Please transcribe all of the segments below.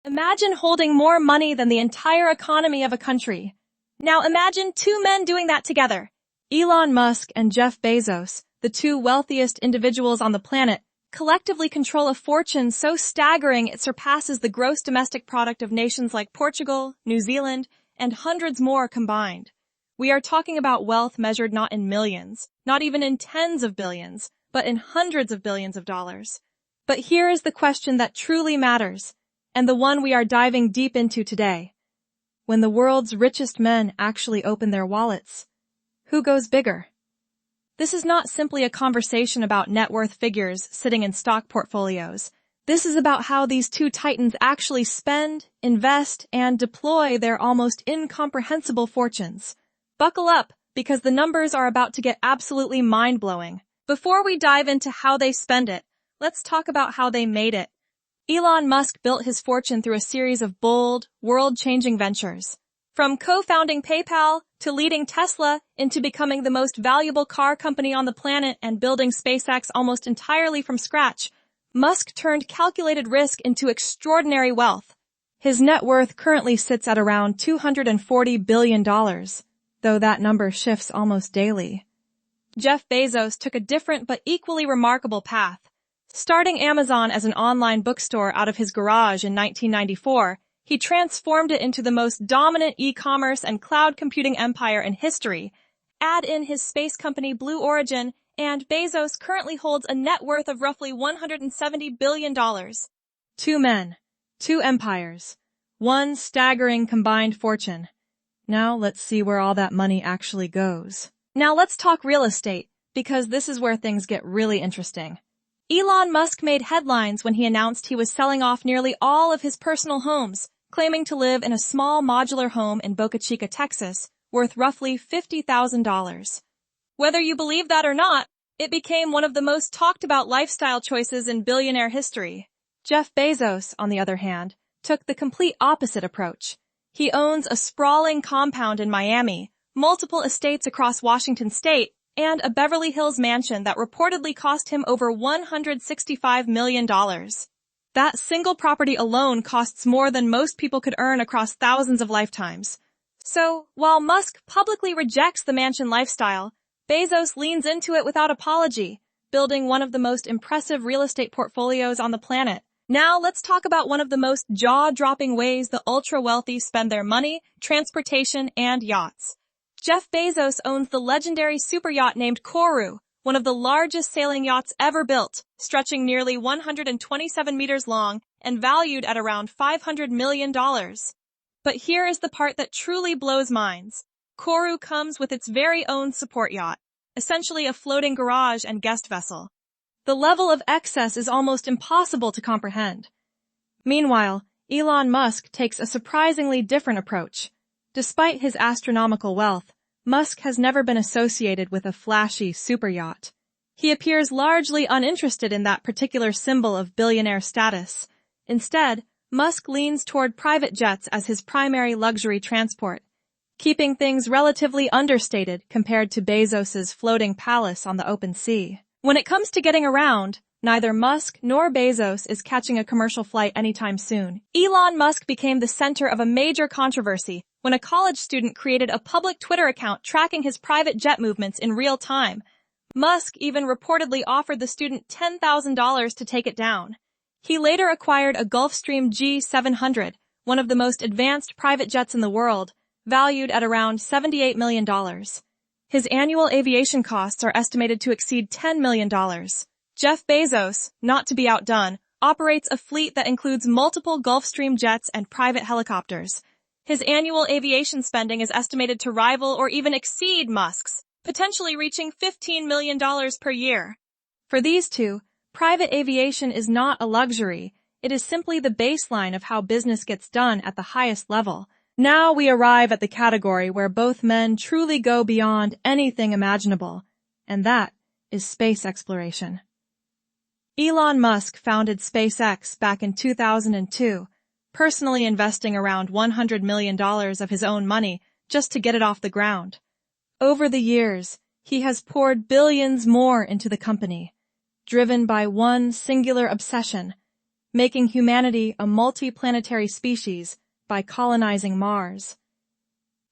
Imagine holding more money than the entire economy of a country. Now imagine two men doing that together. Elon Musk and Jeff Bezos, the two wealthiest individuals on the planet, collectively control a fortune so staggering it surpasses the gross domestic product of nations like Portugal, New Zealand, and hundreds more combined. We are talking about wealth measured not in millions, not even in tens of billions, but in hundreds of billions of dollars. But here is the question that truly matters, and the one we are diving deep into today. When the world's richest men actually open their wallets, who goes bigger? This is not simply a conversation about net worth figures sitting in stock portfolios. This is about how these two titans actually spend, invest, and deploy their almost incomprehensible fortunes. Buckle up, because the numbers are about to get absolutely mind-blowing. Before we dive into how they spend it, let's talk about how they made it. Elon Musk built his fortune through a series of bold, world-changing ventures. From co-founding PayPal to leading Tesla into becoming the most valuable car company on the planet and building SpaceX almost entirely from scratch, Musk turned calculated risk into extraordinary wealth. His net worth currently sits at around $240 billion, though that number shifts almost daily. Jeff Bezos took a different but equally remarkable path. Starting Amazon as an online bookstore out of his garage in 1994, he transformed it into the most dominant e-commerce and cloud computing empire in history. Add in his space company Blue Origin, and Bezos currently holds a net worth of roughly $170 billion. Two men, two empires, one staggering combined fortune. Now let's see where all that money actually goes. Now let's talk real estate, because this is where things get really interesting. Elon Musk made headlines when he announced he was selling off nearly all of his personal homes, claiming to live in a small modular home in Boca Chica, Texas, worth roughly $50,000. Whether you believe that or not, it became one of the most talked about lifestyle choices in billionaire history. Jeff Bezos, on the other hand, took the complete opposite approach. He owns a sprawling compound in Miami, multiple estates across Washington state, and a Beverly Hills mansion that reportedly cost him over $165 million. That single property alone costs more than most people could earn across thousands of lifetimes. So, while Musk publicly rejects the mansion lifestyle, Bezos leans into it without apology, building one of the most impressive real estate portfolios on the planet. Now let's talk about one of the most jaw-dropping ways the ultra-wealthy spend their money, transportation, and yachts. Jeff Bezos owns the legendary super yacht named Kourou, one of the largest sailing yachts ever built, stretching nearly 127 meters long and valued at around $500 million. But here is the part that truly blows minds. Kourou comes with its very own support yacht, essentially a floating garage and guest vessel. The level of excess is almost impossible to comprehend. Meanwhile, Elon Musk takes a surprisingly different approach. Despite his astronomical wealth, Musk has never been associated with a flashy super yacht. He appears largely uninterested in that particular symbol of billionaire status. Instead, Musk leans toward private jets as his primary luxury transport, keeping things relatively understated compared to Bezos's floating palace on the open sea. When it comes to getting around, neither Musk nor Bezos is catching a commercial flight anytime soon. Elon Musk became the center of a major controversy when a college student created a public Twitter account tracking his private jet movements in real time. Musk even reportedly offered the student $10,000 to take it down. He later acquired a Gulfstream G700, one of the most advanced private jets in the world, valued at around $78 million. His annual aviation costs are estimated to exceed $10 million. Jeff Bezos, not to be outdone, operates a fleet that includes multiple Gulfstream jets and private helicopters. His annual aviation spending is estimated to rival or even exceed Musk's, potentially reaching $15 million per year. For these two, private aviation is not a luxury. It is simply the baseline of how business gets done at the highest level. Now we arrive at the category where both men truly go beyond anything imaginable, and that is space exploration. Elon Musk founded SpaceX back in 2002, personally investing around $100 million of his own money just to get it off the ground. Over the years, he has poured billions more into the company, driven by one singular obsession: making humanity a multi-planetary species by colonizing Mars.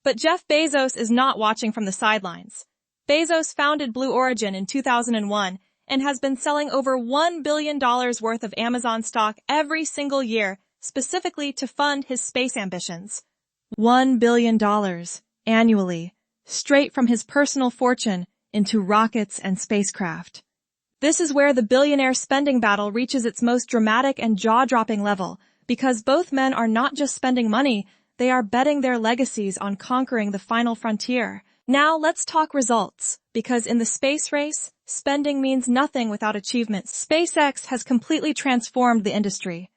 But Jeff Bezos is not watching from the sidelines. Bezos founded Blue Origin in 2001 and has been selling over $1 billion worth of Amazon stock every single year, specifically to fund his space ambitions. $1 billion annually, straight from his personal fortune into rockets and spacecraft. This is where the billionaire spending battle reaches its most dramatic and jaw-dropping level, because both men are not just spending money, they are betting their legacies on conquering the final frontier. Now let's talk results, because in the space race, spending means nothing without achievement. SpaceX has completely transformed the industry.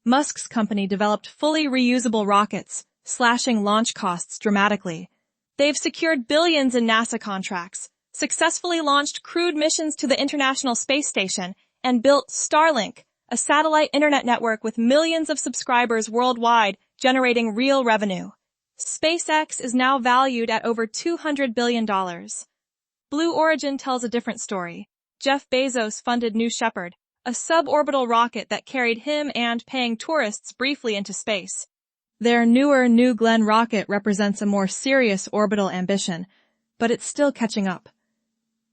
Musk's company developed fully reusable rockets, slashing launch costs dramatically. They've secured billions in NASA contracts, successfully launched crewed missions to the International Space Station, and built Starlink, a satellite internet network with millions of subscribers worldwide, generating real revenue. SpaceX is now valued at over $200 billion. Blue Origin tells a different story. Jeff Bezos funded New Shepard, a suborbital rocket that carried him and paying tourists briefly into space. Their newer New Glenn rocket represents a more serious orbital ambition, but it's still catching up.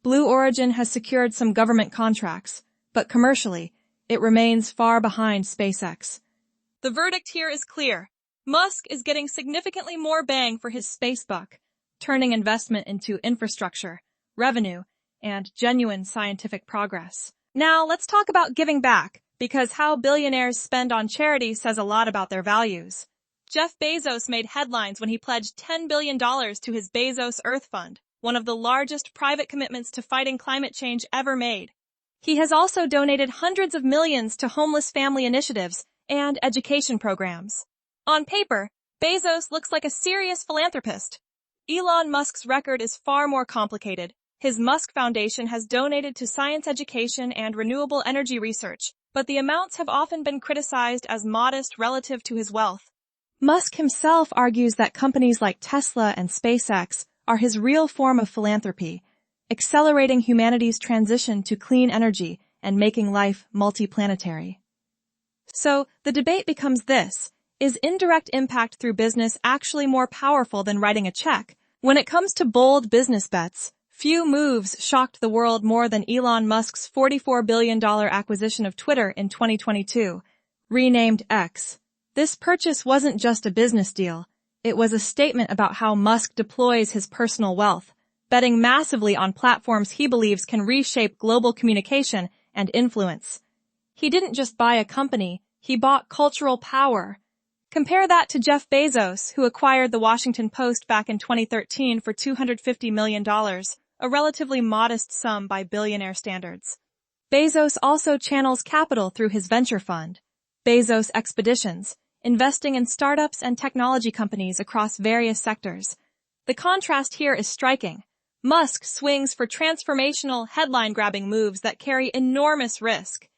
Blue Origin has secured some government contracts, but commercially, it remains far behind SpaceX. The verdict here is clear. Musk is getting significantly more bang for his space buck, turning investment into infrastructure, revenue, and genuine scientific progress. Now, let's talk about giving back, because how billionaires spend on charity says a lot about their values. Jeff Bezos made headlines when he pledged $10 billion to his Bezos Earth Fund, one of the largest private commitments to fighting climate change ever made. He has also donated hundreds of millions to homeless family initiatives and education programs. On paper, Bezos looks like a serious philanthropist. Elon Musk's record is far more complicated. His Musk Foundation has donated to science education and renewable energy research, but the amounts have often been criticized as modest relative to his wealth. Musk himself argues that companies like Tesla and SpaceX are his real form of philanthropy, accelerating humanity's transition to clean energy and making life multiplanetary. So, the debate becomes this: is indirect impact through business actually more powerful than writing a check? When it comes to bold business bets, few moves shocked the world more than Elon Musk's $44 billion acquisition of Twitter in 2022, renamed X. This purchase wasn't just a business deal. It was a statement about how Musk deploys his personal wealth, betting massively on platforms he believes can reshape global communication and influence. He didn't just buy a company, he bought cultural power. Compare that to Jeff Bezos, who acquired the Washington Post back in 2013 for $250 million, a relatively modest sum by billionaire standards. Bezos also channels capital through his venture fund, Bezos Expeditions, investing in startups and technology companies across various sectors. The contrast here is striking. Musk swings for transformational, headline-grabbing moves that carry enormous risk.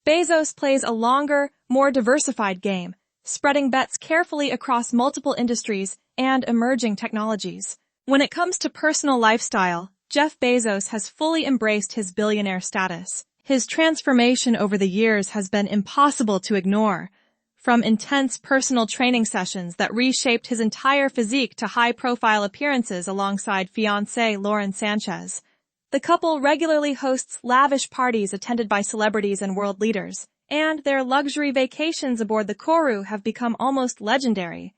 Bezos plays a longer, more diversified game, spreading bets carefully across multiple industries and emerging technologies. When it comes to personal lifestyle, Jeff Bezos has fully embraced his billionaire status. His transformation over the years has been impossible to ignore. From intense personal training sessions that reshaped his entire physique to high-profile appearances alongside fiancée Lauren Sanchez. The couple regularly hosts lavish parties attended by celebrities and world leaders, and their luxury vacations aboard the Kourou have become almost legendary.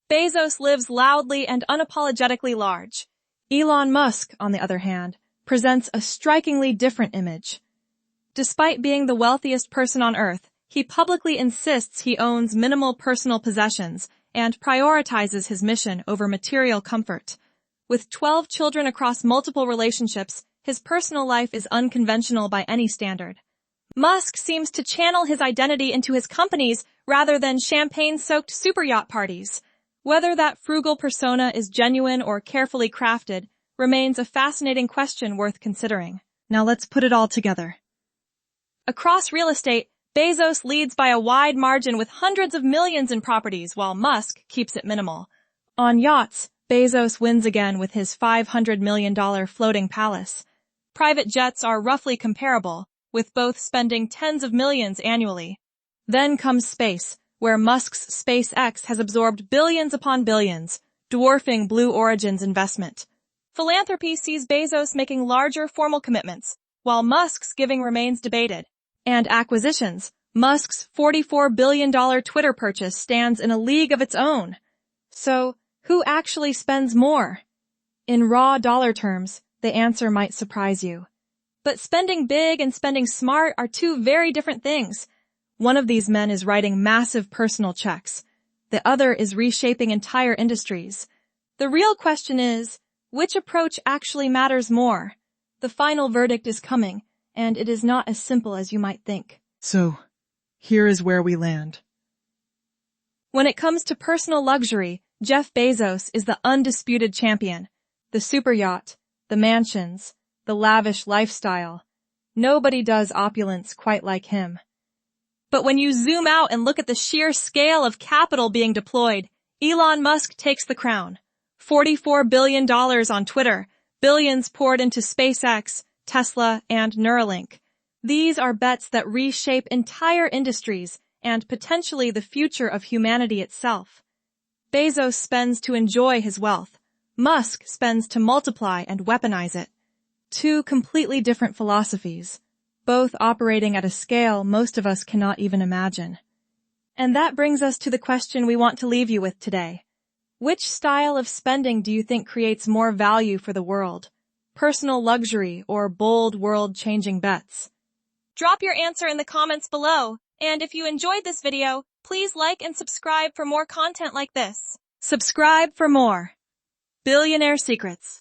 Bezos lives loudly and unapologetically large. Elon Musk, on the other hand, presents a strikingly different image. Despite being the wealthiest person on Earth, he publicly insists he owns minimal personal possessions and prioritizes his mission over material comfort. With 12 children across multiple relationships, his personal life is unconventional by any standard. Musk seems to channel his identity into his companies rather than champagne-soaked superyacht parties. Whether that frugal persona is genuine or carefully crafted remains a fascinating question worth considering. Now let's put it all together. Across real estate, Bezos leads by a wide margin with hundreds of millions in properties, while Musk keeps it minimal. On yachts, Bezos wins again with his $500 million floating palace. Private jets are roughly comparable, with both spending tens of millions annually. Then comes space, where Musk's SpaceX has absorbed billions upon billions, dwarfing Blue Origin's investment. Philanthropy sees Bezos making larger formal commitments, while Musk's giving remains debated. And acquisitions. Musk's $44 billion Twitter purchase stands in a league of its own. So, who actually spends more? In raw dollar terms, the answer might surprise you. But spending big and spending smart are two very different things. One of these men is writing massive personal checks. The other is reshaping entire industries. The real question is, which approach actually matters more? The final verdict is coming, and it is not as simple as you might think. So, here is where we land. When it comes to personal luxury, Jeff Bezos is the undisputed champion. The super yacht, the mansions, the lavish lifestyle. Nobody does opulence quite like him. But when you zoom out and look at the sheer scale of capital being deployed, Elon Musk takes the crown. $44 billion on Twitter, billions poured into SpaceX, Tesla, and Neuralink. These are bets that reshape entire industries and potentially the future of humanity itself. Bezos spends to enjoy his wealth. Musk spends to multiply and weaponize it. Two completely different philosophies, both operating at a scale most of us cannot even imagine. And that brings us to the question we want to leave you with today. Which style of spending do you think creates more value for the world? Personal luxury or bold world-changing bets? Drop your answer in the comments below, and if you enjoyed this video, please like and subscribe for more content like this. Subscribe for more Billionaire Secrets.